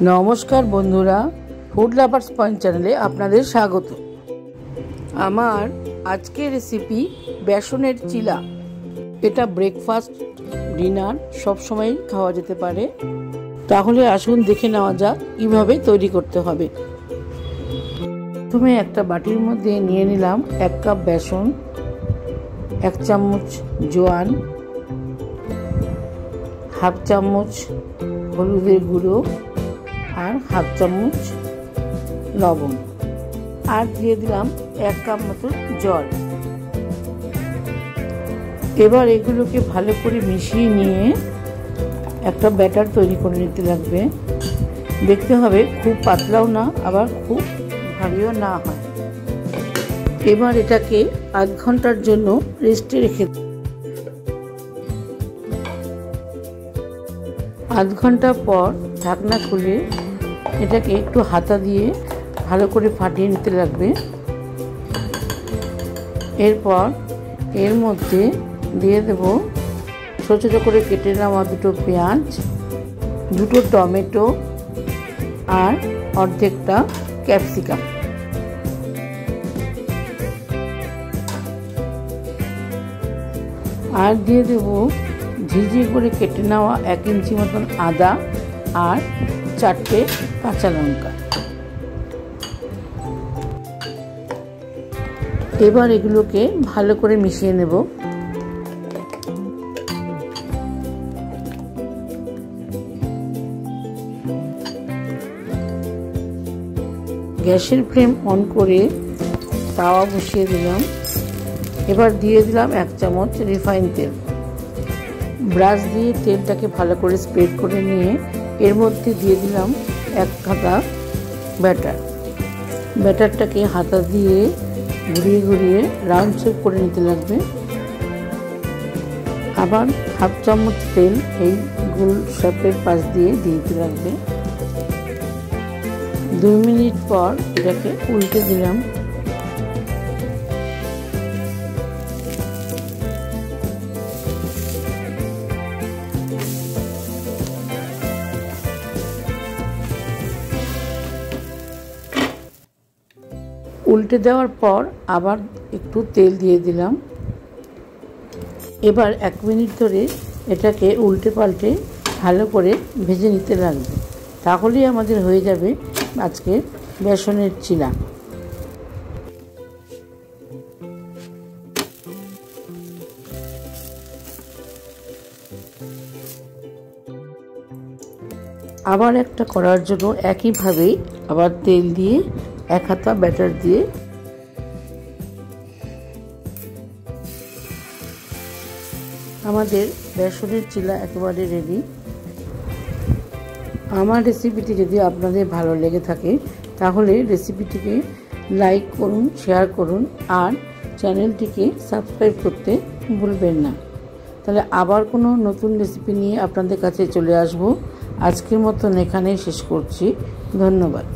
নমস্কার বন্ধুরা, food lovers point চ্যানেলে আপনাদের স্বাগত। আমার আজকের রেসিপি বেসনের চিলা। এটা ব্রেকফাস্ট, ডিনার সবসময় খাওয়া যেতে পারে। তাহলে আসুন দেখে নেওয়া যাক কীভাবে তৈরি করতে হবে। প্রথমে একটা বাটির মধ্যে নিয়ে নিলাম 1 কাপ বেসন, 1 চামচ জোয়ান, হাফ চামচ হলুদের গুঁড়ো আর হাফ চামচ লবণ, আর দিয়ে দিলাম 1 কাপ মতো জল। এবার এগুলোকে ভালো করে মিশিয়ে নিয়ে একটা ব্যাটার তৈরি করে নিতে লাগবে। দেখতে হবে খুব পাতলাও না আবার খুব ভারীও না হয়। এবার এটাকে আধ ঘন্টার জন্য রেস্টে রেখে আধ ঘন্টা পর ঢাকনা খুলে এটাকে একটু হাতা দিয়ে ভালো করে ফাটিয়ে নিতে লাগবে। এরপর এর মধ্যে দিয়ে দেব ছোটো ছোটো করে কেটে নেওয়া 2টো পেঁয়াজ, 2টো টমেটো আর অর্ধেকটা ক্যাপসিকাম। আর দিয়ে দেব ঝিঝি করে কেটে নেওয়া 1 ইঞ্চি মতন আদা আর 4টে কাঁচা লঙ্কা। এবার এগুলোকে ভালো করে মিশিয়ে নেব। গ্যাসের ফ্লেম অন করে তাওয়া বসিয়ে দিলাম। এবার দিয়ে দিলাম 1 চামচ রিফাইন তেল। ব্রাশ দিয়ে তেলটাকে ভালো করে স্প্রেড করে নিয়ে এর মধ্যে দিয়ে দিলাম 1 হাতা ব্যাটারটাকে হাতা দিয়ে ঘুরিয়ে ঘুরিয়ে রাউন্ড শেপ করে নিতে লাগবে। আবার হাফ চামচ তেল এই গোল শেপের পাশ দিয়ে দিতে লাগবে। 2 মিনিট পর এটাকে উল্টে দিলাম। উল্টে দেওয়ার পর আবার একটু তেল দিয়ে দিলাম। এবার 1 মিনিট ধরে এটাকে উল্টে পাল্টে ভালো করে ভেজে নিতে লাগবে। তাহলেই আমাদের হয়ে যাবে আজকে বেসনের চিলা। আবার একটা করার জন্য একইভাবেই আবার তেল দিয়ে 1 হাতা ব্যাটার দিয়ে আমাদের বেসনের চিলা একেবারে রেডি। আমার রেসিপিটি যদি আপনাদের ভালো লেগে থাকে তাহলে রেসিপিটিকে লাইক করুন, শেয়ার করুন আর চ্যানেলটিকে সাবস্ক্রাইব করতে ভুলবেন না। তাহলে আবার কোনো নতুন রেসিপি নিয়ে আপনাদের কাছে চলে আসব। আজকের মতন এখানেই শেষ করছি। ধন্যবাদ।